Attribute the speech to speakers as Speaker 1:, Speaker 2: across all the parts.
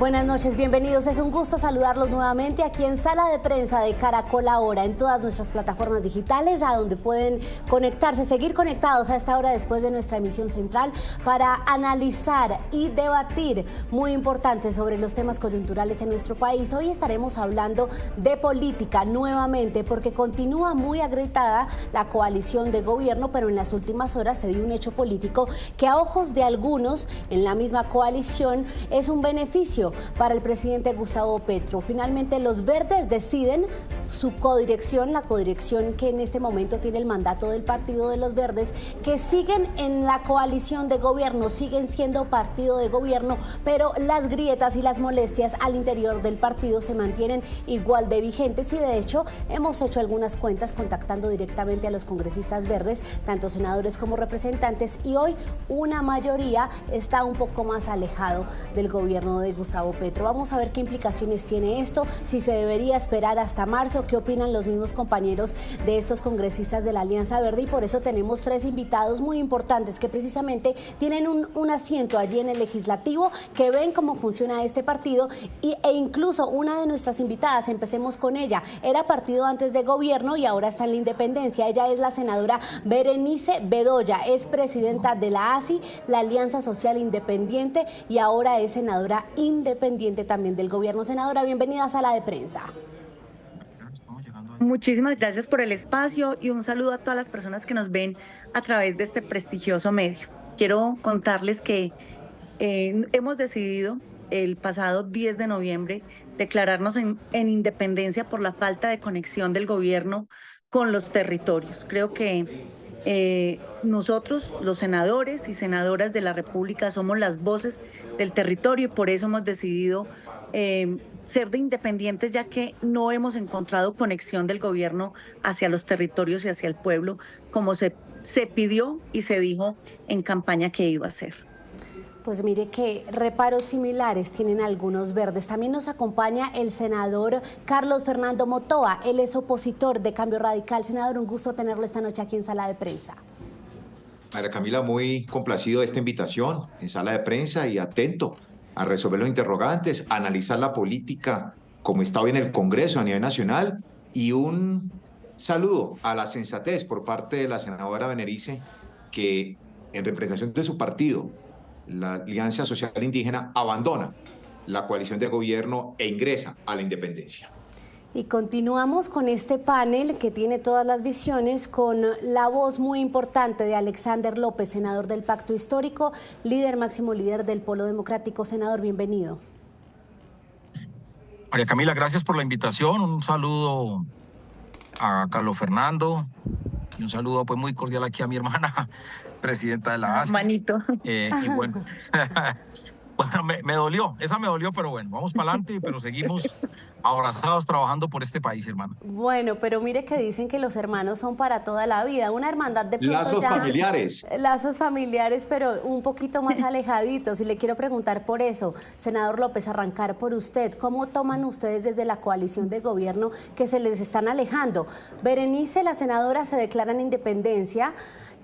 Speaker 1: Buenas noches, bienvenidos. Es un gusto saludarlos nuevamente aquí en Sala de Prensa de Caracol Ahora, en todas nuestras plataformas digitales, a donde pueden conectarse, seguir conectados a esta hora después de nuestra emisión central para analizar y debatir muy importante sobre los temas coyunturales en nuestro país. Hoy estaremos hablando de política nuevamente porque continúa muy agrietada la coalición de gobierno, pero en las últimas horas se dio un hecho político que a ojos de algunos en la misma coalición es un beneficio para el presidente Gustavo Petro. Finalmente los verdes deciden su codirección, la codirección que en este momento tiene el mandato del Partido de los Verdes, que siguen en la coalición de gobierno, siguen siendo partido de gobierno, pero las grietas y las molestias al interior del partido se mantienen igual de vigentes y de hecho hemos hecho algunas cuentas contactando directamente a los congresistas verdes, tanto senadores como representantes, y hoy una mayoría está un poco más alejado del gobierno de Gustavo Petro. Vamos a ver qué implicaciones tiene esto, si se debería esperar hasta marzo, qué opinan los mismos compañeros de estos congresistas de la Alianza Verde, y por eso tenemos tres invitados muy importantes que precisamente tienen un asiento allí en el legislativo, que ven cómo funciona este partido e incluso una de nuestras invitadas, empecemos con ella, era partido antes de gobierno y ahora está en la independencia. Ella es la senadora Berenice Bedoya, es presidenta de la ASI, la Alianza Social Independiente, y ahora es senadora independiente también del gobierno. Senadora, bienvenida a Sala de Prensa.
Speaker 2: Muchísimas gracias por el espacio y un saludo a todas las personas que nos ven a través de este prestigioso medio. Quiero contarles que hemos decidido el pasado 10 de noviembre declararnos en independencia por la falta de conexión del gobierno con los territorios. Creo que nosotros, los senadores y senadoras de la República, somos las voces del territorio y por eso hemos decidido ser de independientes, ya que no hemos encontrado conexión del gobierno hacia los territorios y hacia el pueblo, como se pidió y se dijo en campaña que iba a ser.
Speaker 1: Pues mire que reparos similares tienen algunos verdes. También nos acompaña el senador Carlos Fernando Motoa, él es opositor de Cambio Radical. Senador, un gusto tenerlo esta noche aquí en Sala de Prensa.
Speaker 3: María Camila, muy complacido de esta invitación en Sala de Prensa y atento a resolver los interrogantes, a analizar la política como está hoy en el Congreso a nivel nacional, y un saludo a la sensatez por parte de la senadora Berenice, que en representación de su partido, la Alianza Social Indígena, abandona la coalición de gobierno e ingresa a la independencia.
Speaker 1: Y continuamos con este panel que tiene todas las visiones, con la voz muy importante de Alexander López, senador del Pacto Histórico, máximo líder del Polo Democrático. Senador, bienvenido.
Speaker 4: María Camila, gracias por la invitación. Un saludo a Carlos Fernando y un saludo pues muy cordial aquí a mi hermana, presidenta de la ASI.
Speaker 2: Manito.
Speaker 4: Y bueno, bueno, me dolió, esa me dolió, pero bueno, vamos para adelante, pero seguimos abrazados trabajando por este país, hermano.
Speaker 1: Bueno, pero mire que dicen que los hermanos son para toda la vida, una hermandad de pronto
Speaker 3: lazos familiares.
Speaker 1: Lazos familiares, pero un poquito más alejaditos, y le quiero preguntar por eso, senador López, arrancar por usted. ¿Cómo toman ustedes desde la coalición de gobierno que se les están alejando? Berenice, la senadora, se declara en independencia,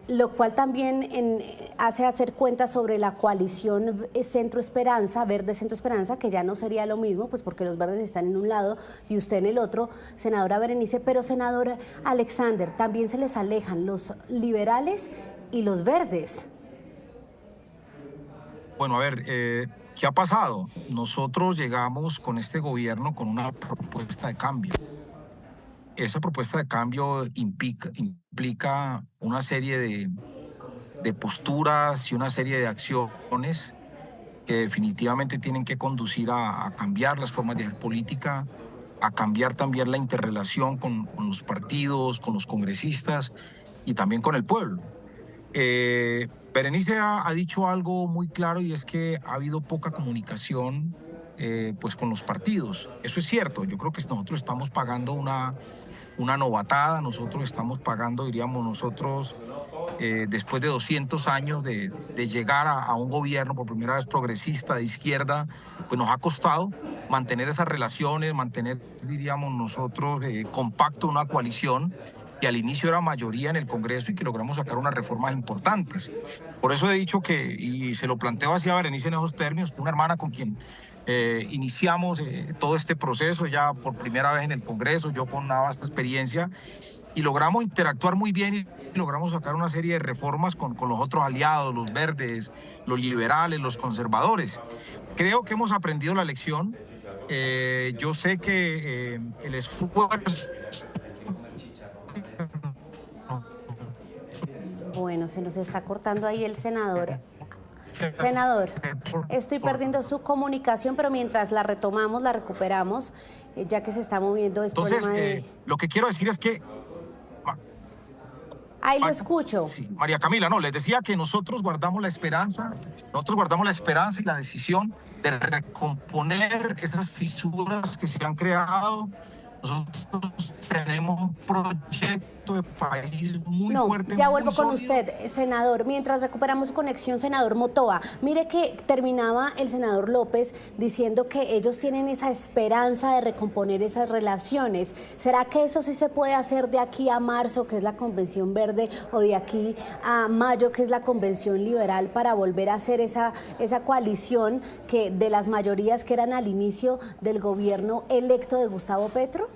Speaker 1: lo cual también hace hacer cuentas sobre la coalición Centro Esperanza, Verde Centro Esperanza, que ya no sería lo mismo, pues porque los verdes están en un lado y usted en el otro, senadora Berenice. Pero senador Alexander, también se les alejan los liberales y los verdes.
Speaker 4: Bueno, a ver, ¿qué ha pasado? Nosotros llegamos con este gobierno con una propuesta de cambio. Esa propuesta de cambio implica una serie de posturas y una serie de acciones que definitivamente tienen que conducir a cambiar las formas de hacer política, a cambiar también la interrelación con los partidos, con los congresistas y también con el pueblo. Berenice ha dicho algo muy claro, y es que ha habido poca comunicación pues con los partidos. Eso es cierto. Yo creo que nosotros estamos pagando una novatada. Nosotros estamos pagando, diríamos nosotros, después de 200 años de llegar a un gobierno por primera vez progresista, de izquierda, pues nos ha costado mantener esas relaciones, mantener, diríamos nosotros, compacto una coalición que al inicio era mayoría en el Congreso y que logramos sacar unas reformas importantes. Por eso he dicho que, y se lo planteo así a Berenice en esos términos, una hermana con quien Iniciamos todo este proceso ya por primera vez en el Congreso, yo con una vasta experiencia, y logramos interactuar muy bien y logramos sacar una serie de reformas con los otros aliados, los verdes, los liberales, los conservadores. Creo que hemos aprendido la lección. Yo sé que el esfuerzo...
Speaker 1: Bueno, se nos está cortando ahí el senador. Senador, estoy perdiendo su comunicación, pero mientras la retomamos, la recuperamos, ya que se está moviendo.
Speaker 4: Entonces, lo que quiero decir es que...
Speaker 1: Ahí lo escucho.
Speaker 4: Sí, María Camila, no, les decía que nosotros guardamos la esperanza y la decisión de recomponer esas fisuras que se han creado. Nosotros tenemos un proyecto de país muy fuerte.
Speaker 1: Ya vuelvo con usted, senador. Mientras recuperamos su conexión, senador Motoa, mire que terminaba el senador López diciendo que ellos tienen esa esperanza de recomponer esas relaciones. ¿Será que eso sí se puede hacer de aquí a marzo, que es la Convención Verde, o de aquí a mayo, que es la Convención Liberal, para volver a hacer esa coalición que de las mayorías que eran al inicio del gobierno electo de Gustavo Petro?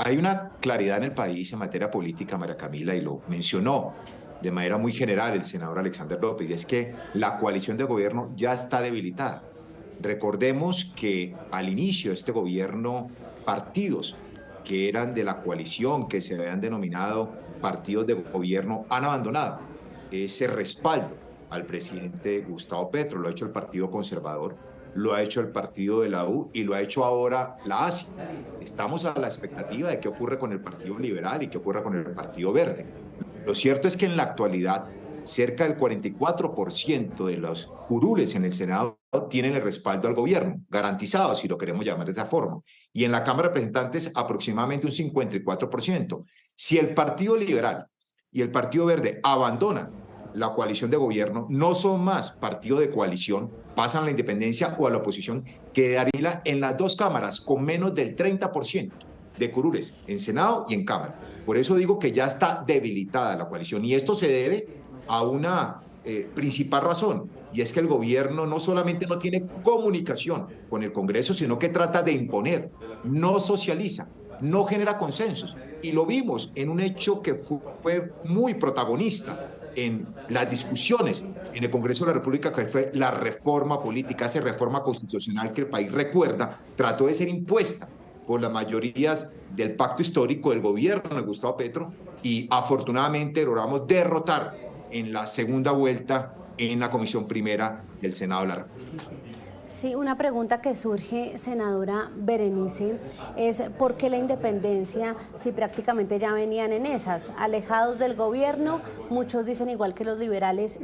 Speaker 3: Hay una claridad en el país en materia política, María Camila, y lo mencionó de manera muy general el senador Alexander López, y es que la coalición de gobierno ya está debilitada. Recordemos que al inicio de este gobierno, partidos que eran de la coalición, que se habían denominado partidos de gobierno, han abandonado ese respaldo al presidente Gustavo Petro. Lo ha hecho el Partido Conservador, lo ha hecho el partido de la U y lo ha hecho ahora la ASI. Estamos a la expectativa de qué ocurre con el Partido Liberal y qué ocurre con el Partido Verde. Lo cierto es que en la actualidad cerca del 44% de los curules en el Senado tienen el respaldo al gobierno, garantizado, si lo queremos llamar de esa forma. Y en la Cámara de Representantes aproximadamente un 54%. Si el Partido Liberal y el Partido Verde abandonan la coalición de gobierno, no son más partido de coalición, pasan a la independencia o a la oposición, quedaría en las dos cámaras con menos del 30% de curules, en Senado y en Cámara. Por eso digo que ya está debilitada la coalición, y esto se debe a una principal razón, y es que el gobierno no solamente no tiene comunicación con el Congreso, sino que trata de imponer, no socializa, no genera consensos. Y lo vimos en un hecho que fue muy protagonista en las discusiones en el Congreso de la República, que fue la reforma política, esa reforma constitucional que el país recuerda, trató de ser impuesta por las mayorías del pacto histórico del gobierno de Gustavo Petro, y afortunadamente logramos derrotar en la segunda vuelta en la Comisión Primera del Senado de la República.
Speaker 1: Sí, una pregunta que surge, senadora Berenice, es ¿por qué la independencia si prácticamente ya venían en esas? Alejados del gobierno, muchos dicen igual que los liberales,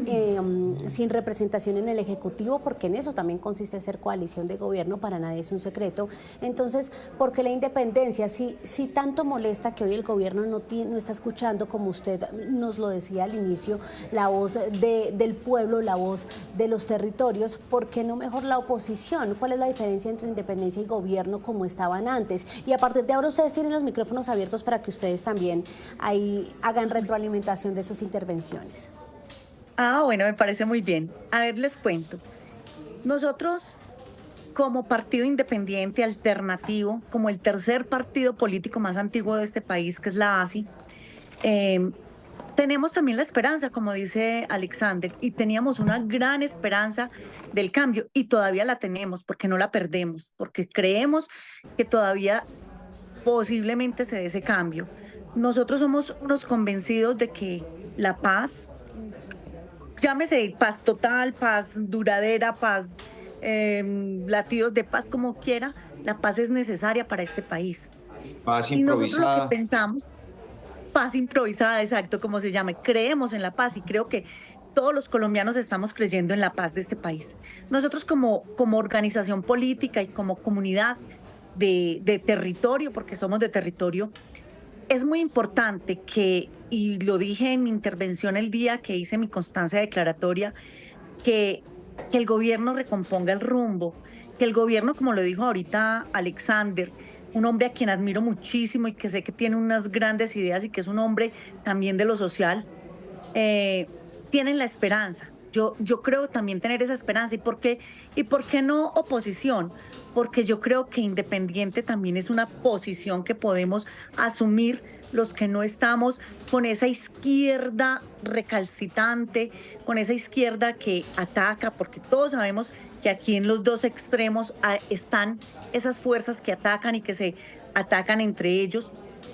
Speaker 1: sin representación en el Ejecutivo, porque en eso también consiste ser coalición de gobierno, para nadie es un secreto. Entonces, ¿por qué la independencia? Si tanto molesta que hoy el gobierno no está escuchando, como usted nos lo decía al inicio, la voz del pueblo, la voz de los territorios, ¿por qué no mejor la oposición? ¿Cuál es la diferencia entre independencia y gobierno como estaban antes? Y a partir de ahora ustedes tienen los micrófonos abiertos para que ustedes también ahí hagan retroalimentación de sus intervenciones.
Speaker 2: Bueno, me parece muy bien. A ver, les cuento. Nosotros, como partido independiente alternativo, como el tercer partido político más antiguo de este país, que es la ASI, tenemos también la esperanza, como dice Alexander, y teníamos una gran esperanza del cambio, y todavía la tenemos, porque no la perdemos, porque creemos que todavía posiblemente se dé ese cambio. Nosotros somos unos convencidos de que la paz, llámese paz total, paz duradera, paz, latidos de paz, como quiera, la paz es necesaria para este país.
Speaker 3: Paz improvisada.
Speaker 2: Y nosotros lo que pensamos, paz improvisada, exacto, como se llame, creemos en la paz, y creo que todos los colombianos estamos creyendo en la paz de este país. Nosotros como organización política y como comunidad de territorio, porque somos de territorio, es muy importante que, y lo dije en mi intervención el día que hice mi constancia declaratoria, que el gobierno recomponga el rumbo, que el gobierno, como lo dijo ahorita Alexander, un hombre a quien admiro muchísimo y que sé que tiene unas grandes ideas y que es un hombre también de lo social, tienen la esperanza. Yo creo también tener esa esperanza. ¿Y por qué no oposición? Porque yo creo que independiente también es una posición que podemos asumir los que no estamos con esa izquierda recalcitrante, con esa izquierda que ataca, porque todos sabemos que aquí en los dos extremos están esas fuerzas que atacan y que se atacan entre ellos.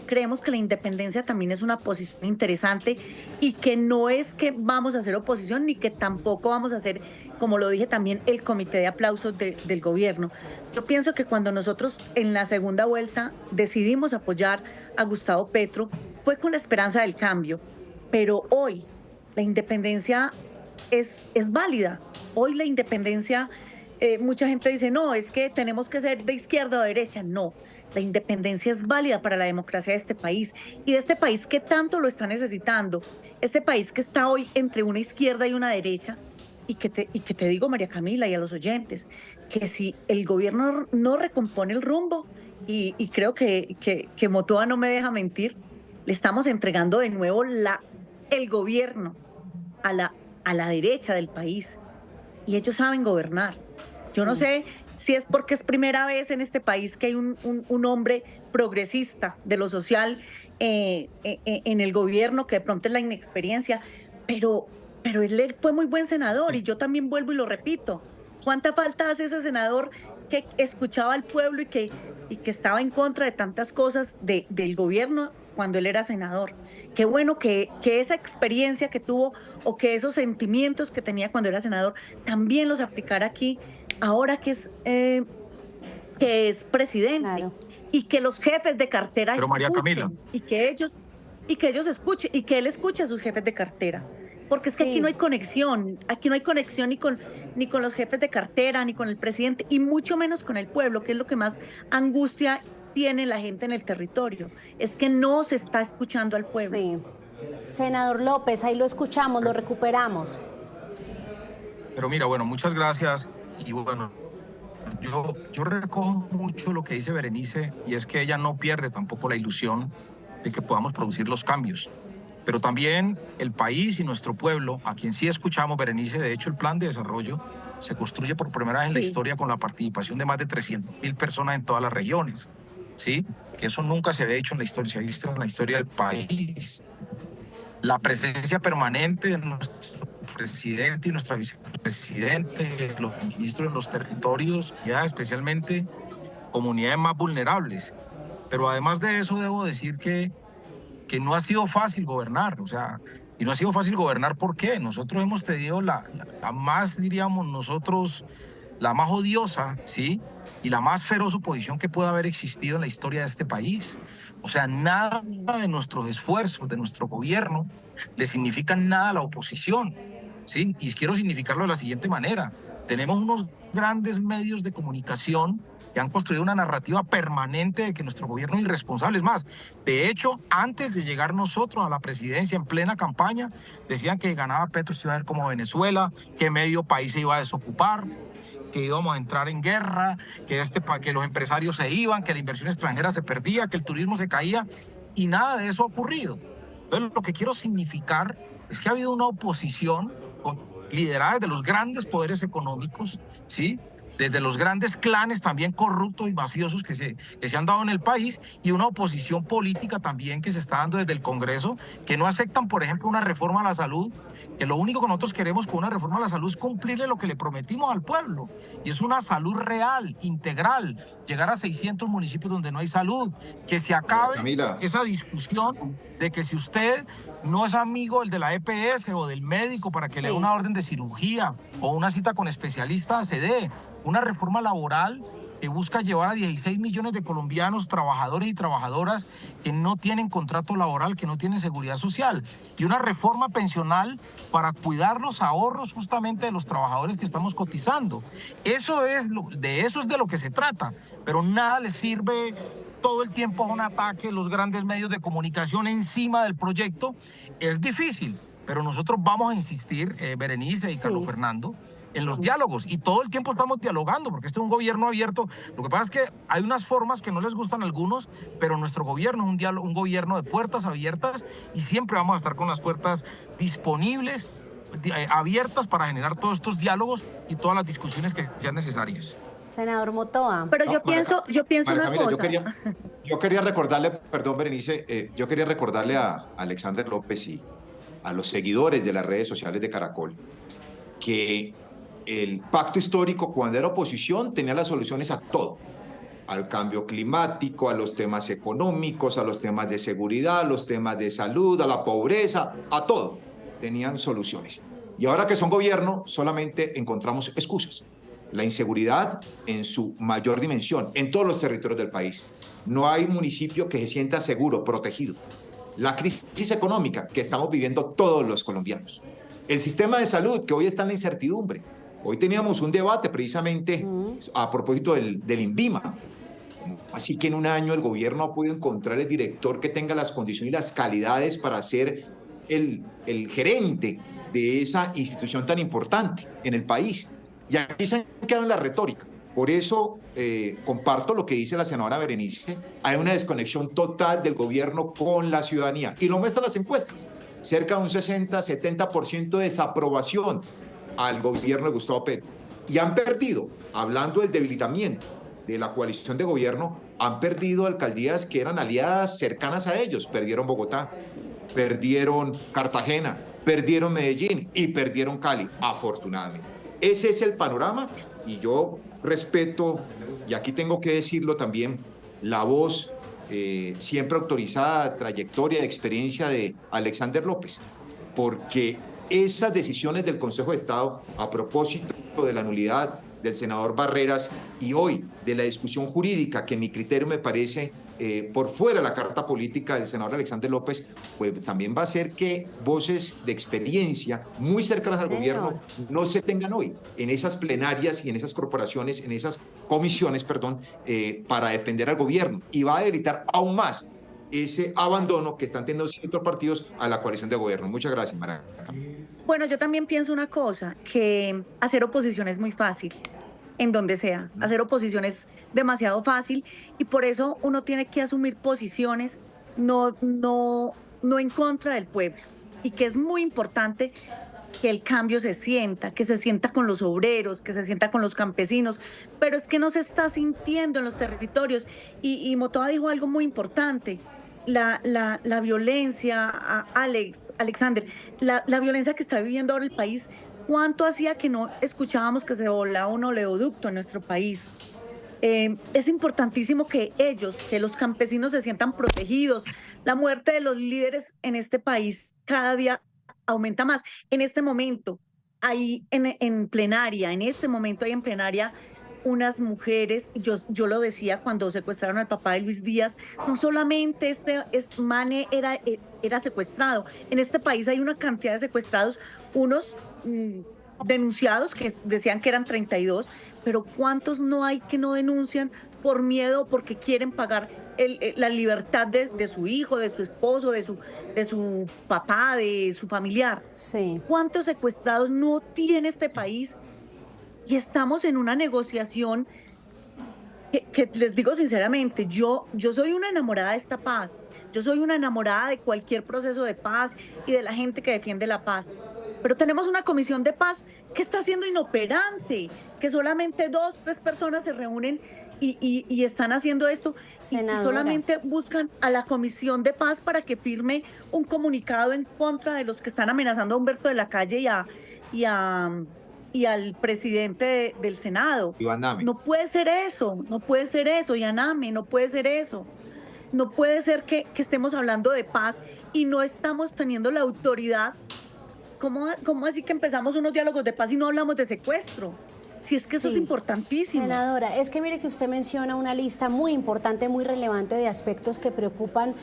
Speaker 2: Creemos que la independencia también es una posición interesante y que no es que vamos a hacer oposición ni que tampoco vamos a hacer, como lo dije también, el comité de aplausos del gobierno. Yo pienso que cuando nosotros en la segunda vuelta decidimos apoyar a Gustavo Petro fue con la esperanza del cambio, pero hoy la independencia es válida. Hoy la independencia, mucha gente dice, no, es que tenemos que ser de izquierda o de derecha. No, la independencia es válida para la democracia de este país y de este país que tanto lo está necesitando. Este país que está hoy entre una izquierda y una derecha y que te digo, María Camila, y a los oyentes, que si el gobierno no recompone el rumbo, y creo que Motoa no me deja mentir, le estamos entregando de nuevo el gobierno a la derecha del país y ellos saben gobernar.
Speaker 1: Sí.
Speaker 2: Yo no sé si es porque es primera vez en este país que hay un hombre progresista de lo social en el gobierno, que de pronto es la inexperiencia, pero él fue muy buen senador y yo también vuelvo y lo repito. ¿Cuánta falta hace ese senador que escuchaba al pueblo y que estaba en contra de tantas cosas del gobierno cuando él era senador? Qué bueno que esa experiencia que tuvo o que esos sentimientos que tenía cuando era senador también los aplicara aquí, ahora que es presidente.
Speaker 1: Claro.
Speaker 2: Y que los jefes de cartera
Speaker 4: Pero María
Speaker 2: escuchen,
Speaker 4: Camila.
Speaker 2: y que ellos escuchen y que él escuche a sus jefes de cartera. Porque es que
Speaker 1: Sí.
Speaker 2: aquí no hay conexión ni con los jefes de cartera, ni con el presidente, y mucho menos con el pueblo, que es lo que más angustia tiene la gente en el territorio. Es que no se está escuchando al pueblo.
Speaker 1: Sí. Senador López, ahí lo escuchamos, lo recuperamos.
Speaker 4: Pero mira, bueno, muchas gracias. Y bueno, yo recojo mucho lo que dice Berenice, y es que ella no pierde tampoco la ilusión de que podamos producir los cambios. Pero también el país y nuestro pueblo, a quien sí escuchamos, Berenice, de hecho el plan de desarrollo se construye por primera vez en la
Speaker 2: Sí.
Speaker 4: historia con la participación de más de 300.000 personas en todas las regiones, ¿sí? Que eso nunca se había hecho en la historia, se ha visto en la historia del país. La presencia permanente de nuestro presidente y nuestra vicepresidente, los ministros en los territorios, ya especialmente comunidades más vulnerables. Pero además de eso, debo decir que no ha sido fácil gobernar, o sea, y no ha sido fácil gobernar, ¿por qué? Nosotros hemos tenido la más, diríamos nosotros, la más odiosa, ¿sí? Y la más feroz oposición que pueda haber existido en la historia de este país. O sea, nada de nuestros esfuerzos, de nuestro gobierno, le significa nada a la oposición, ¿sí? Y quiero significarlo de la siguiente manera. Tenemos unos grandes medios de comunicación que han construido una narrativa permanente de que nuestro gobierno es irresponsable. Es más, de hecho, antes de llegar nosotros a la presidencia en plena campaña, decían que ganaba Petro se iba a ver como Venezuela, que medio país se iba a desocupar, que íbamos a entrar en guerra, que los empresarios se iban, que la inversión extranjera se perdía, que el turismo se caía, y nada de eso ha ocurrido. Entonces, lo que quiero significar es que ha habido una oposición liderada desde los grandes poderes económicos, ¿sí? Desde los grandes clanes también corruptos y mafiosos que se han dado en el país, y una oposición política también que se está dando desde el Congreso, que no aceptan, por ejemplo, una reforma a la salud, que lo único que nosotros queremos con una reforma a la salud es cumplirle lo que le prometimos al pueblo, y es una salud real, integral, llegar a 600 municipios donde no hay salud, que se acabe
Speaker 3: Camila.
Speaker 4: esa discusión de que si usted no es amigo del de la EPS o del médico para que le dé una orden de cirugía o una cita con especialista, se dé. Una reforma laboral que busca llevar a 16 millones de colombianos, trabajadores y trabajadoras que no tienen contrato laboral, que no tienen seguridad social. Y una reforma pensional para cuidar los ahorros justamente de los trabajadores que estamos cotizando. De eso es de lo que se trata. Pero nada les sirve todo el tiempo a un ataque, los grandes medios de comunicación encima del proyecto. Es difícil, pero nosotros vamos a insistir, Berenice y Carlos Fernando, en los diálogos, y todo el tiempo estamos dialogando, porque este es un gobierno abierto. Lo que pasa es que hay unas formas que no les gustan a algunos, pero nuestro gobierno es un gobierno de puertas abiertas, y siempre vamos a estar con las puertas disponibles abiertas para generar todos estos diálogos y todas las discusiones que sean necesarias.
Speaker 1: Senador Motoa.
Speaker 2: Pero yo pienso
Speaker 3: María
Speaker 2: una
Speaker 3: Camila,
Speaker 2: cosa.
Speaker 3: yo quería recordarle, perdón, Berenice, yo quería recordarle a Alexander López y a los seguidores de las redes sociales de Caracol que el pacto histórico, cuando era oposición, tenía las soluciones a todo: al cambio climático, a los temas económicos, a los temas de seguridad, a los temas de salud, a la pobreza, a todo. Tenían soluciones. Y ahora que son gobierno, solamente encontramos excusas. La inseguridad en su mayor dimensión, en todos los territorios del país. No hay municipio que se sienta seguro, protegido. La crisis económica que estamos viviendo todos los colombianos. El sistema de salud, que hoy está en la incertidumbre. Hoy teníamos un debate precisamente a propósito del INVIMA. Así que en un año el gobierno ha podido encontrar el director que tenga las condiciones y las calidades para ser el gerente de esa institución tan importante en el país. Y aquí se han quedado en la retórica. Por eso comparto lo que dice la senadora Berenice. Hay una desconexión total del gobierno con la ciudadanía. Y lo muestran las encuestas. Cerca de un 60-70% de desaprobación al gobierno de Gustavo Petro. Y han perdido, hablando del debilitamiento de la coalición de gobierno, han perdido alcaldías que eran aliadas cercanas a ellos. Perdieron Bogotá, perdieron Cartagena, perdieron Medellín y perdieron Cali, afortunadamente. Ese es el panorama y yo respeto, y aquí tengo que decirlo también, la voz siempre autorizada, trayectoria, de experiencia de Alexander López, porque esas decisiones del Consejo de Estado a propósito de la nulidad del senador Barreras y hoy de la discusión jurídica, que en mi criterio me parece por fuera de la carta política del senador Alexander López, pues también va a hacer que voces de experiencia muy cercanas al gobierno no se tengan hoy en esas plenarias y en esas corporaciones, en esas comisiones, para defender al gobierno, y va a debilitar aún más ese abandono que están teniendo ciertos partidos a la coalición de gobierno. Muchas gracias, María.
Speaker 2: Bueno, yo también pienso una cosa, que hacer oposición es muy fácil, en donde sea. Hacer oposición es demasiado fácil y por eso uno tiene que asumir posiciones no en contra del pueblo, y que es muy importante que el cambio se sienta con los obreros, que se sienta con los campesinos, pero es que no se está sintiendo en los territorios. Y Motoa dijo algo muy importante: la violencia, Alexander, la violencia que está viviendo ahora el país. ¿Cuánto hacía que no escuchábamos que se volaba un oleoducto en nuestro país? Es importantísimo que los campesinos se sientan protegidos. La muerte de los líderes en este país cada día aumenta más. En este momento hay en plenaria unas mujeres, yo lo decía cuando secuestraron al papá de Luis Díaz, no solamente este Mane era secuestrado, en este país hay una cantidad de secuestrados, unos denunciados que decían que eran 32, pero ¿cuántos no hay que no denuncian por miedo, porque quieren pagar la libertad de su hijo, de su esposo, de su papá, de su familiar?
Speaker 1: Sí.
Speaker 2: ¿Cuántos secuestrados no tiene este país? Y estamos en una negociación que les digo sinceramente, yo soy una enamorada de esta paz. Yo soy una enamorada de cualquier proceso de paz y de la gente que defiende la paz. Pero tenemos una comisión de paz que está siendo inoperante, que solamente 2, 3 personas se reúnen y están haciendo esto.
Speaker 1: Senadora.
Speaker 2: Y solamente buscan a la comisión de paz para que firme un comunicado en contra de los que están amenazando a Humberto de la Calle y al presidente del Senado.
Speaker 3: Iván Name.
Speaker 2: No puede ser eso, Yaname, no puede ser eso. No puede ser que estemos hablando de paz y no estamos teniendo la autoridad. ¿Cómo así que empezamos unos diálogos de paz y no hablamos de secuestro? Si es que eso es importantísimo.
Speaker 1: Senadora, es que mire que usted menciona una lista muy importante, muy relevante de aspectos que preocupan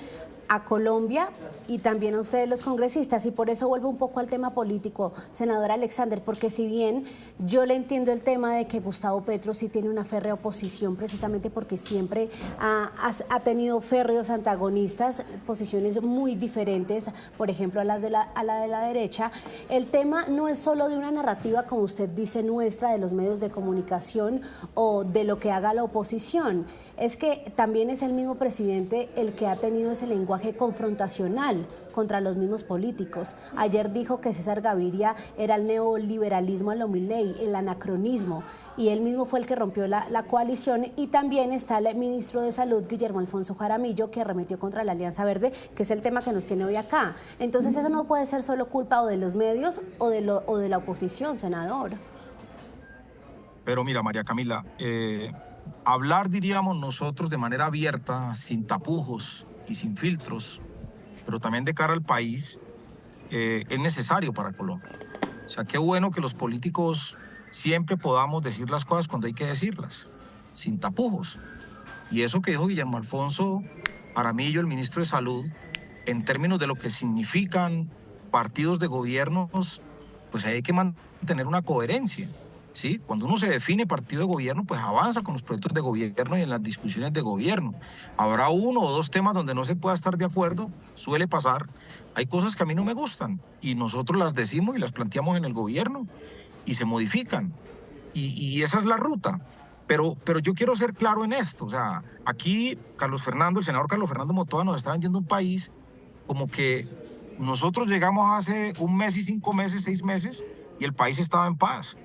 Speaker 1: a Colombia y también a ustedes los congresistas, y por eso vuelvo un poco al tema político, senadora Alexander, porque si bien yo le entiendo el tema de que Gustavo Petro sí tiene una férrea oposición, precisamente porque siempre ha tenido férreos antagonistas, posiciones muy diferentes, por ejemplo a la de la derecha, el tema no es solo de una narrativa, como usted dice, nuestra, de los medios de comunicación o de lo que haga la oposición, es que también es el mismo presidente el que ha tenido ese lenguaje lenguaje confrontacional contra los mismos políticos. Ayer dijo que César Gaviria era el neoliberalismo a lo Milei, el anacronismo, y él mismo fue el que rompió la coalición. Y también está el ministro de Salud, Guillermo Alfonso Jaramillo, que arremetió contra la Alianza Verde, que es el tema que nos tiene hoy acá. Entonces eso no puede ser solo culpa o de los medios o de la oposición, senador.
Speaker 4: Pero mira, María Camila, hablar, diríamos nosotros, de manera abierta, sin tapujos y sin filtros, pero también de cara al país, es necesario para Colombia. O sea, qué bueno que los políticos siempre podamos decir las cosas cuando hay que decirlas, sin tapujos. Y eso que dijo Guillermo Alfonso Jaramillo, el ministro de Salud, en términos de lo que significan partidos de gobiernos, pues hay que mantener una coherencia. ¿Sí? Cuando uno se define partido de gobierno, pues avanza con los proyectos de gobierno y en las discusiones de gobierno. Habrá uno o dos temas donde no se pueda estar de acuerdo, suele pasar. Hay cosas que a mí no me gustan y nosotros las decimos y las planteamos en el gobierno y se modifican. Y esa es la ruta. Pero yo quiero ser claro en esto. O sea, aquí el senador Carlos Fernando Motoa nos está vendiendo un país como que nosotros llegamos hace un mes y 5 meses, 6 meses y el país estaba en paz.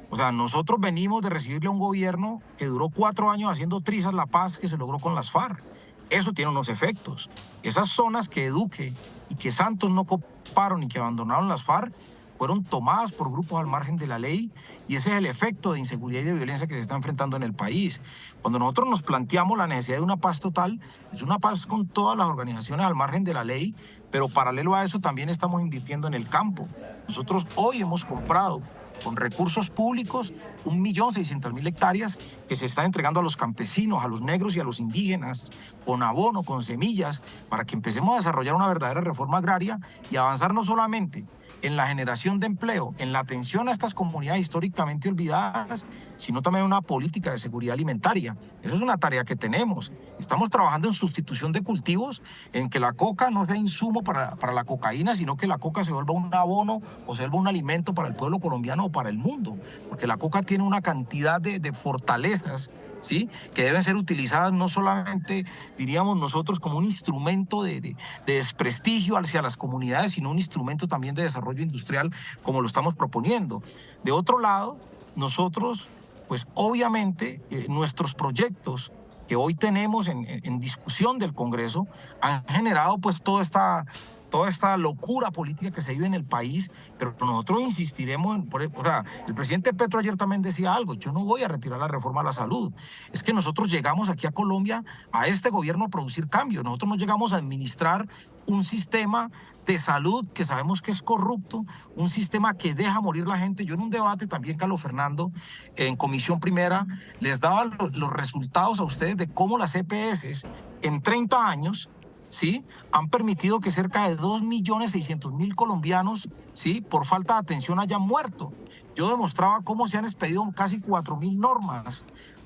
Speaker 4: O sea, nosotros venimos de recibirle a un gobierno que duró 4 años haciendo trizas la paz que se logró con las FARC. Eso tiene unos efectos. Esas zonas que Duque y que Santos no coparon y que abandonaron las FARC fueron tomadas por grupos al margen de la ley y ese es el efecto de inseguridad y de violencia que se está enfrentando en el país. Cuando nosotros nos planteamos la necesidad de una paz total, es una paz con todas las organizaciones al margen de la ley, pero paralelo a eso también estamos invirtiendo en el campo. Nosotros hoy hemos comprado con recursos públicos 1.600.000 hectáreas que se están entregando a los campesinos, a los negros y a los indígenas, con abono, con semillas, para que empecemos a desarrollar una verdadera reforma agraria y avanzar no solamente en la generación de empleo, en la atención a estas comunidades históricamente olvidadas, sino también una política de seguridad alimentaria. Eso es una tarea que tenemos. Estamos trabajando en sustitución de cultivos, en que la coca no sea insumo para la cocaína, sino que la coca se vuelva un abono o se vuelva un alimento para el pueblo colombiano o para el mundo, porque la coca tiene una cantidad de fortalezas, ¿sí?, que deben ser utilizadas no solamente, diríamos nosotros, como un instrumento de desprestigio hacia las comunidades, sino un instrumento también de desarrollo industrial, como lo estamos proponiendo. De otro lado, nosotros, pues obviamente, nuestros proyectos que hoy tenemos en discusión del Congreso han generado pues toda esta locura política que se vive en el país, pero nosotros insistiremos o sea, el presidente Petro ayer también decía algo: yo no voy a retirar la reforma a la salud. Es que nosotros llegamos aquí a Colombia, a este gobierno, a producir cambios. Nosotros no llegamos a administrar un sistema de salud que sabemos que es corrupto, un sistema que deja morir la gente. Yo en un debate también, Carlos Fernando, en Comisión Primera, les daba los resultados a ustedes de cómo las EPS en 30 años, ¿sí?, han permitido que cerca de 2.600.000 colombianos, ¿sí?, por falta de atención hayan muerto. Yo demostraba cómo se han expedido casi 4.000 normas,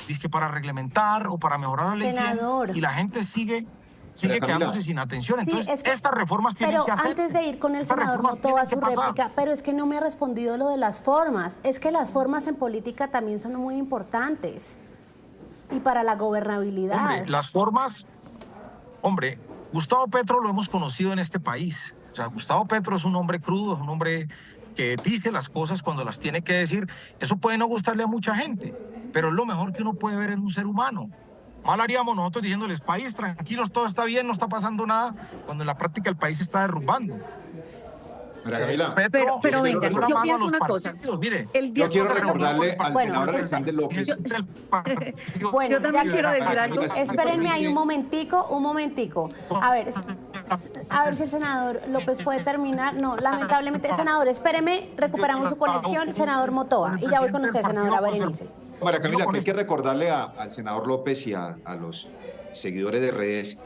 Speaker 4: dizque para reglamentar o para mejorar la ley, y la gente sigue quedándose sin atención. Entonces, es que, estas reformas tienen que hacerse.
Speaker 1: Pero antes de ir con el senador Motoa a su réplica, pero es que no me ha respondido lo de las formas. Es que las formas en política también son muy importantes. Y para la gobernabilidad.
Speaker 4: Hombre, las formas... Hombre, Gustavo Petro lo hemos conocido en este país. O sea, Gustavo Petro es un hombre crudo, es un hombre que dice las cosas cuando las tiene que decir. Eso puede no gustarle a mucha gente, pero es lo mejor que uno puede ver en un ser humano. Mal haríamos nosotros diciéndoles: país, tranquilos, todo está bien, no está pasando nada, cuando en la práctica el país se está derrumbando.
Speaker 2: Pero venga, yo pienso una cosa.
Speaker 4: Mire,
Speaker 3: yo quiero recordarle al senador Alexander López.
Speaker 1: Bueno,
Speaker 2: yo también quiero decir algo.
Speaker 1: Espérenme ahí un momentico. A ver si el senador López puede terminar. No, lamentablemente, senador, espéreme, recuperamos su conexión, senador Motoa. Y ya voy con usted, senadora Berenice.
Speaker 3: María Camila, que hay que recordarle al senador López y a los seguidores de redes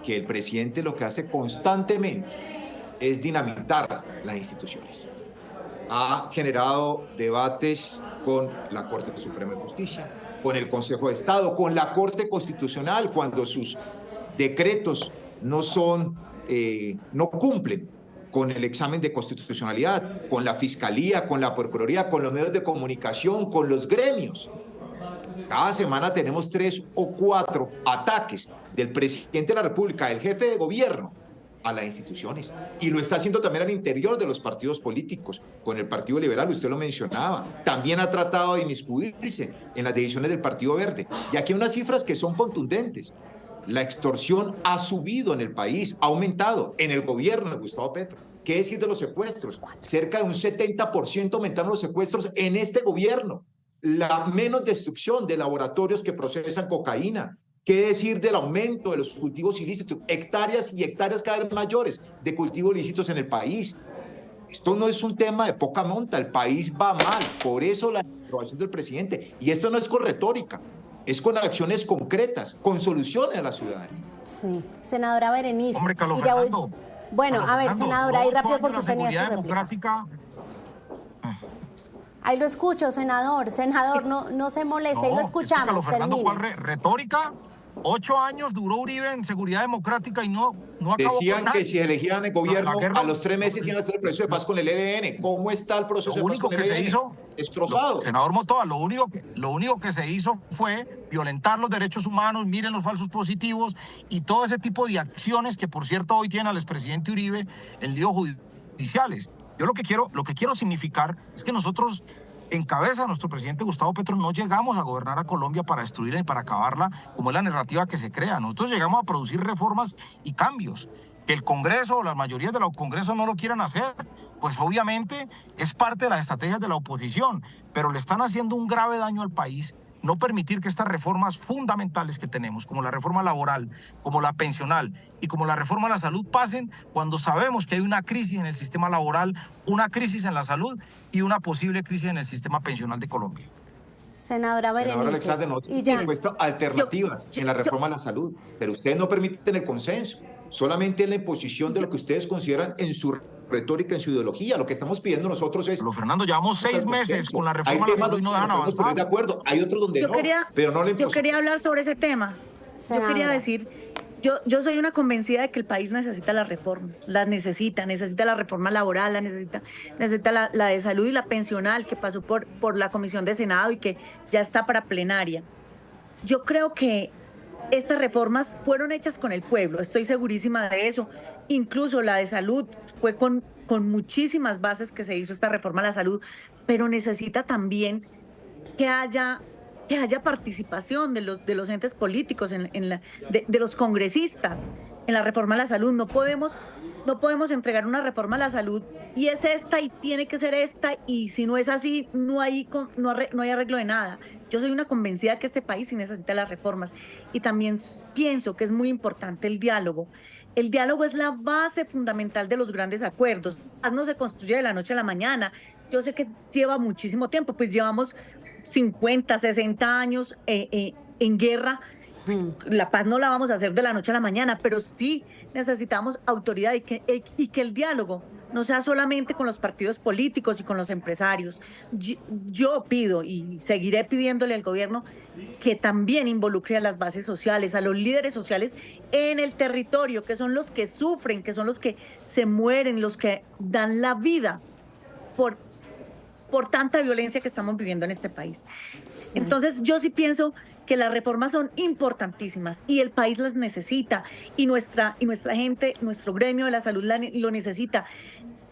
Speaker 3: que el presidente lo que hace constantemente es dinamitar las instituciones. Ha generado debates con la Corte Suprema de Justicia, con el Consejo de Estado, con la Corte Constitucional, cuando sus decretos no cumplen con el examen de constitucionalidad, con la Fiscalía, con la Procuraduría, con los medios de comunicación, con los gremios. Cada semana tenemos 3 o 4 ataques del presidente de la República, del jefe de gobierno, a las instituciones. Y lo está haciendo también al interior de los partidos políticos, con el Partido Liberal, usted lo mencionaba. También ha tratado de inmiscuirse en las decisiones del Partido Verde. Y aquí hay unas cifras que son contundentes. La extorsión ha subido en el país, ha aumentado en el gobierno de Gustavo Petro. ¿Qué decir de los secuestros? Cerca de un 70% aumentaron los secuestros en este gobierno. La menos destrucción de laboratorios que procesan cocaína. ¿Qué decir del aumento de los cultivos ilícitos? Hectáreas y hectáreas cada vez mayores de cultivos ilícitos en el país. Esto no es un tema de poca monta, el país va mal, por eso la aprobación del presidente. Y esto no es con retórica, es con acciones concretas, con soluciones a la ciudadanía.
Speaker 1: Sí, senadora Berenice.
Speaker 4: Hombre, Carlos Fernando.
Speaker 1: Bueno,
Speaker 4: Carlos
Speaker 1: a ver,
Speaker 4: Fernando,
Speaker 1: senadora, ahí rápido porque
Speaker 4: la
Speaker 1: tenía su
Speaker 4: seguridad
Speaker 1: réplica.
Speaker 4: democrática.
Speaker 1: Ahí lo escucho, senador. Senador, no se moleste, ahí lo escuchamos.
Speaker 4: Carlos Fernando,
Speaker 1: termine.
Speaker 4: ¿cuál retórica? 8 años duró Uribe en seguridad democrática y no acabó.
Speaker 3: Decían que si elegían el gobierno, a los 3 meses iban a hacer el proceso de paz con el ELN. ¿Cómo está el proceso de paz con el ELN?
Speaker 4: Se hizo,
Speaker 3: destrozado.
Speaker 4: Senador Motoa, lo único que se hizo fue violentar los derechos humanos, miren los falsos positivos y todo ese tipo de acciones que, por cierto, hoy tiene al expresidente Uribe en líos judiciales. Yo lo que quiero significar es que nosotros, en cabeza de nuestro presidente Gustavo Petro, no llegamos a gobernar a Colombia para destruirla y para acabarla, como es la narrativa que se crea. Nosotros llegamos a producir reformas y cambios. Que el Congreso o las mayorías de los Congresos no lo quieran hacer, pues obviamente es parte de las estrategias de la oposición, pero le están haciendo un grave daño al país. No permitir que estas reformas fundamentales que tenemos, como la reforma laboral, como la pensional y como la reforma a la salud, pasen cuando sabemos que hay una crisis en el sistema laboral, una crisis en la salud y una posible crisis en el sistema pensional de Colombia.
Speaker 1: Senadora Berenice.
Speaker 3: Senador Alexander, nosotros hemos propuesto alternativas en la reforma a la salud, pero ustedes no permiten el consenso, solamente en la imposición de lo que ustedes consideran en su retórica, en su ideología. Lo que estamos pidiendo nosotros es...
Speaker 4: Pero Fernando, llevamos 6 meses con la reforma a la salud y no dejan avanzar.
Speaker 3: De acuerdo, hay otros donde pero no le
Speaker 2: Yo quería hablar sobre ese tema.
Speaker 1: Senadora.
Speaker 2: Yo quería decir, yo soy una convencida de que el país necesita las reformas, las necesita la reforma laboral, necesita la de salud y la pensional que pasó por la Comisión de Senado y que ya está para plenaria. Yo creo que estas reformas fueron hechas con el pueblo, estoy segurísima de eso. Incluso la de salud fue con muchísimas bases que se hizo esta reforma a la salud, pero necesita también que haya participación de los entes políticos, de los congresistas en la reforma a la salud. No podemos entregar una reforma a la salud y es esta y tiene que ser esta, y si no es así no hay arreglo de nada. Yo soy una convencida que este país sí necesita las reformas, y también pienso que es muy importante el diálogo. El diálogo es la base fundamental de los grandes acuerdos. No se construye de la noche a la mañana. Yo sé que lleva muchísimo tiempo, pues llevamos 50, 60 años en guerra. La paz no la vamos a hacer de la noche a la mañana, pero sí necesitamos autoridad y que el diálogo no sea solamente con los partidos políticos y con los empresarios. Yo pido y seguiré pidiéndole al gobierno que también involucre a las bases sociales, a los líderes sociales en el territorio, que son los que sufren, que son los que se mueren, los que dan la vida por tanta violencia que estamos viviendo en este país. Sí. Entonces yo sí pienso que las reformas son importantísimas y el país las necesita, y nuestra gente, nuestro gremio de la salud lo necesita.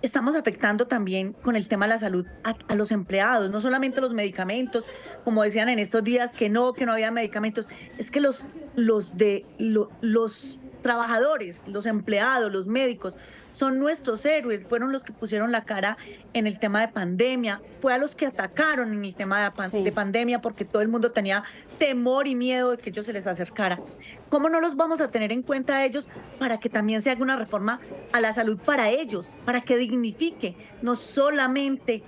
Speaker 2: Estamos afectando también con el tema de la salud a los empleados, no solamente los medicamentos, como decían en estos días que no había medicamentos. Es que los trabajadores, los empleados, los médicos, son nuestros héroes, fueron los que pusieron la cara en el tema de pandemia, fue a los que atacaron en el tema de pandemia, porque todo el mundo tenía temor y miedo de que ellos se les acercara. ¿Cómo no los vamos a tener en cuenta a ellos para que también se haga una reforma a la salud para ellos, para que dignifique no solamente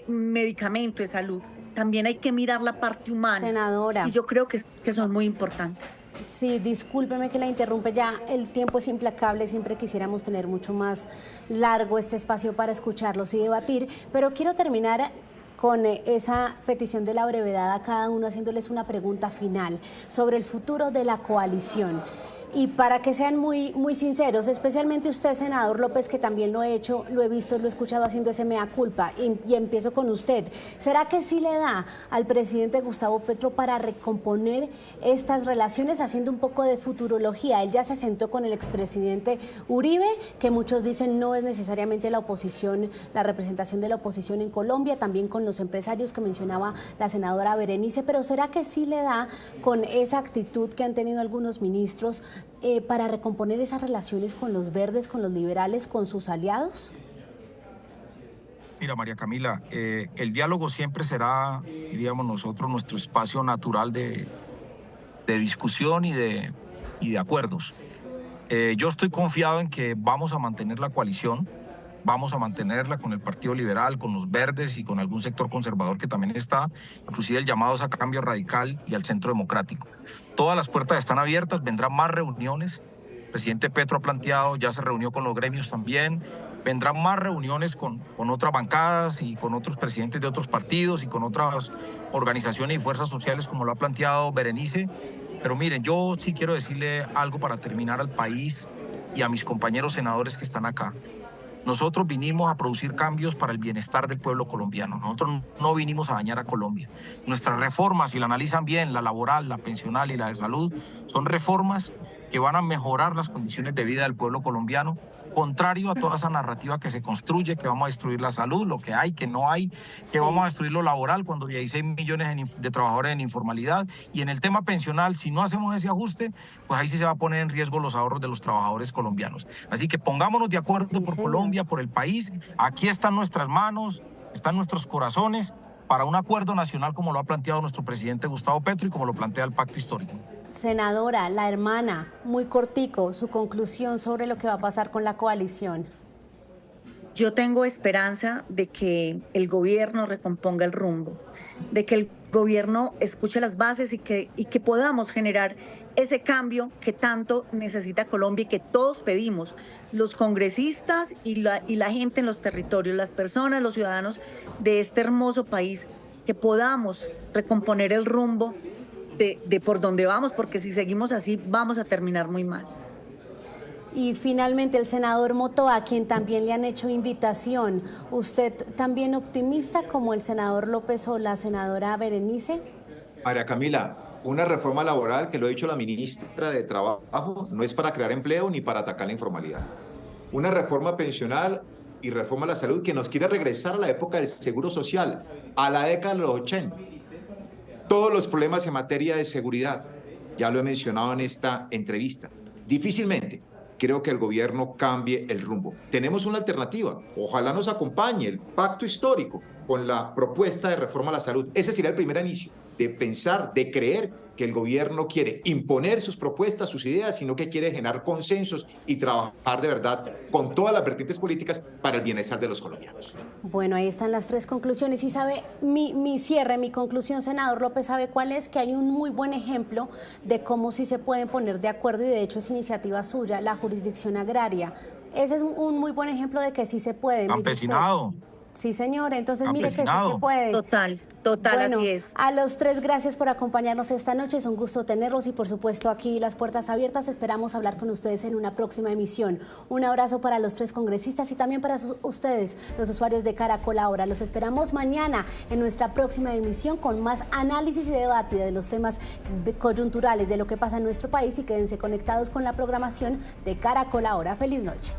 Speaker 2: medicamento de salud? También hay que mirar la parte humana.
Speaker 1: Senadora.
Speaker 2: Y yo creo que son muy importantes.
Speaker 1: Sí, discúlpeme que la interrumpe, ya el tiempo es implacable, siempre quisiéramos tener mucho más largo este espacio para escucharlos y debatir, pero quiero terminar con esa petición de la brevedad a cada uno, haciéndoles una pregunta final sobre el futuro de la coalición. Y para que sean muy sinceros, especialmente usted, senador López, que también lo he hecho, lo he visto, lo he escuchado haciendo ese mea culpa, y empiezo con usted. ¿Será que sí le da al presidente Gustavo Petro para recomponer estas relaciones, haciendo un poco de futurología? Él ya se sentó con el expresidente Uribe, que muchos dicen no es necesariamente la oposición, la representación de la oposición en Colombia, también con los empresarios que mencionaba la senadora Berenice, pero ¿será que sí le da con esa actitud que han tenido algunos ministros para recomponer esas relaciones con los verdes, con los liberales, con sus aliados?
Speaker 4: Mira, María Camila, el diálogo siempre será, diríamos nosotros, nuestro espacio natural de discusión y de acuerdos. Yo estoy confiado en que vamos a mantener la coalición, vamos a mantenerla con el Partido Liberal, con los verdes y con algún sector conservador que también está, inclusive el llamado a Cambio Radical y al Centro Democrático. Todas las puertas están abiertas, vendrán más reuniones. El presidente Petro ha planteado, ya se reunió con los gremios también, vendrán más reuniones con otras bancadas y con otros presidentes de otros partidos y con otras organizaciones y fuerzas sociales, como lo ha planteado Berenice. Pero miren, yo sí quiero decirle algo para terminar al país y a mis compañeros senadores que están acá. Nosotros vinimos a producir cambios para el bienestar del pueblo colombiano. Nosotros no vinimos a dañar a Colombia. Nuestras reformas, si la analizan bien, la laboral, la pensional y la de salud, son reformas que van a mejorar las condiciones de vida del pueblo colombiano, contrario a toda esa narrativa que se construye, que vamos a destruir la salud, lo que hay, que no hay, que vamos a destruir lo laboral cuando ya hay 6 millones de trabajadores en informalidad. Y en el tema pensional, si no hacemos ese ajuste, pues ahí sí se va a poner en riesgo los ahorros de los trabajadores colombianos. Así que pongámonos de acuerdo por Colombia, por el país. Aquí están nuestras manos, están nuestros corazones para un acuerdo nacional como lo ha planteado nuestro presidente Gustavo Petro y como lo plantea el Pacto Histórico.
Speaker 1: Senadora, la hermana, muy cortico, su conclusión sobre lo que va a pasar con la coalición.
Speaker 2: Yo tengo esperanza de que el gobierno recomponga el rumbo, de que el gobierno escuche las bases y que podamos generar ese cambio que tanto necesita Colombia y que todos pedimos, los congresistas y la gente en los territorios, las personas, los ciudadanos de este hermoso país, que podamos recomponer el rumbo de por dónde vamos, porque si seguimos así vamos a terminar muy mal.
Speaker 1: Y finalmente el senador Motoa, a quien también le han hecho invitación, ¿usted también optimista como el senador López o la senadora Berenice?
Speaker 3: María Camila, una reforma laboral, que lo ha dicho la ministra de Trabajo, no es para crear empleo ni para atacar la informalidad. Una reforma pensional y reforma a la salud que nos quiere regresar a la época del seguro social, a la década de los 80. Todos los problemas en materia de seguridad, ya lo he mencionado en esta entrevista. Difícilmente creo que el gobierno cambie el rumbo. Tenemos una alternativa. Ojalá nos acompañe el pacto histórico con la propuesta de reforma a la salud. Ese sería el primer inicio de pensar, de creer que el gobierno quiere imponer sus propuestas, sus ideas, sino que quiere generar consensos y trabajar de verdad con todas las vertientes políticas para el bienestar de los colombianos.
Speaker 1: Bueno, ahí están las 3 conclusiones. Y sabe, mi cierre, mi conclusión, senador López, ¿sabe cuál es? Que hay un muy buen ejemplo de cómo sí se pueden poner de acuerdo, y de hecho es iniciativa suya, la jurisdicción agraria. Ese es un muy buen ejemplo de que sí se puede.
Speaker 4: Campesinado.
Speaker 1: Sí, señor. Entonces, mire que sí se puede.
Speaker 2: Total, bueno, así es.
Speaker 1: A los 3, gracias por acompañarnos esta noche. Es un gusto tenerlos y, por supuesto, aquí las puertas abiertas. Esperamos hablar con ustedes en una próxima emisión. Un abrazo para los 3 congresistas y también para ustedes, los usuarios de Caracol Ahora. Los esperamos mañana en nuestra próxima emisión con más análisis y debate de los temas coyunturales de lo que pasa en nuestro país, y quédense conectados con la programación de Caracol Ahora. Feliz noche.